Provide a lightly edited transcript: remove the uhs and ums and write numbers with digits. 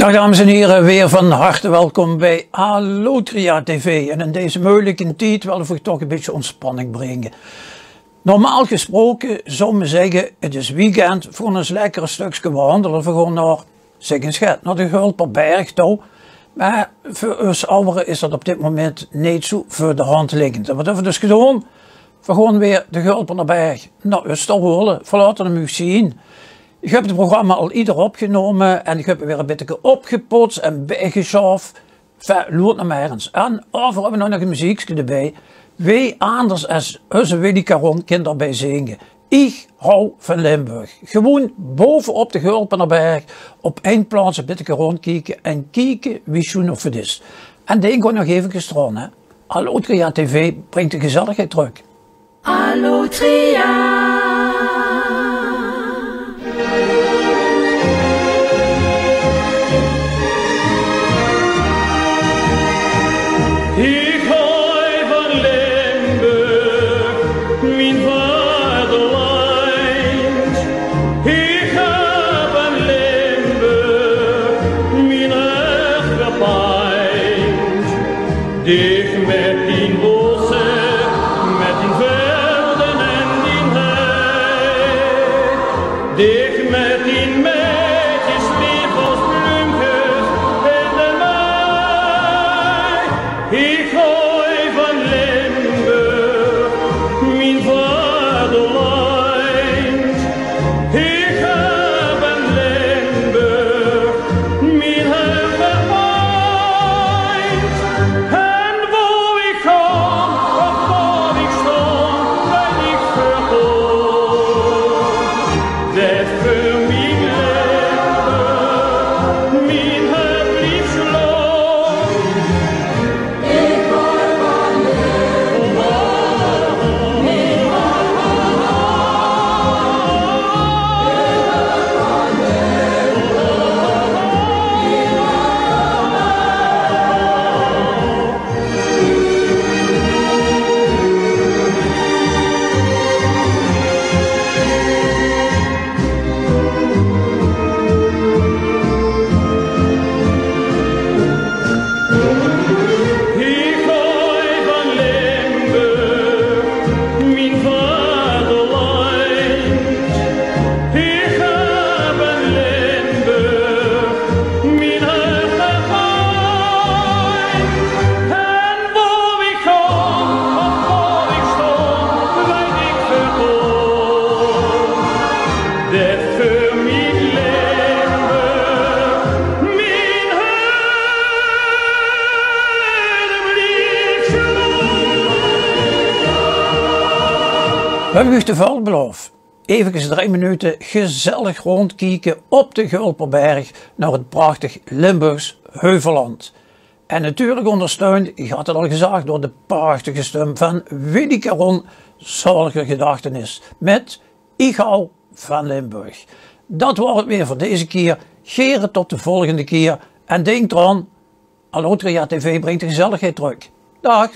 Dag dames en heren, weer van harte welkom bij Allotria TV. En in deze moeilijke tijd willen we toch een beetje ontspanning brengen. Normaal gesproken zou men zeggen, het is weekend, voor ons lekker een stukje wandelen. We gaan naar de Gulperberg toe. Maar voor ons ouderen is dat op dit moment niet zo voor de hand liggend. En wat hebben we dus gedaan? We gaan weer de Gulperberg naar Oosterwolde, verlaten hem u zien. Ik heb het programma al ieder opgenomen en ik heb het weer een beetje opgepoetst en bijgeschaafd. Loop naar mij eens. En over hebben we nog een muziekje erbij. Wie anders als onze Willy Caron kan daarbij zingen. Ik hou van Limburg. Gewoon bovenop de Gulperberg op één plaats een beetje rondkijken en kijken wie zo'n of het is. En denk ook nog even gestraan, hè. Allotria TV brengt de gezelligheid terug. Allotria. Ik hou van Limburg, mijn vaderland. Ik hou van Limburg, mijn achterpand. Dicht met die bossen, met die velden en die hei. Dicht met die meisjes, lief als bloemkes in de mei. Ik hou van Limburg, mijn vaderland. Ik hou van Limburg, mijn herbereind. En waar ik kom, of waar ik sta, ben ik verhoord. Dat voor mijn Limburg, mijn herbliefste land. Ik hou van Limburg, mijn vaderland. Ik hou van Limburg, mijn herbereind. En waar ik kom, of waar ik sta, ben ik verhoord. Dat voor mijn Limburg, mijn herbliefste We hebben u te veel beloofd. Even 3 minuten gezellig rondkijken op de Gulperberg naar het prachtig Limburgs Heuvelland. En natuurlijk ondersteund, ik had het al gezegd, door de prachtige stem van Willy Caron, zalige gedachtenis met Ik hou van Limburg. Dat was het weer voor deze keer. Geren tot de volgende keer. En denk eraan, Allotria TV brengt de gezelligheid terug. Dag!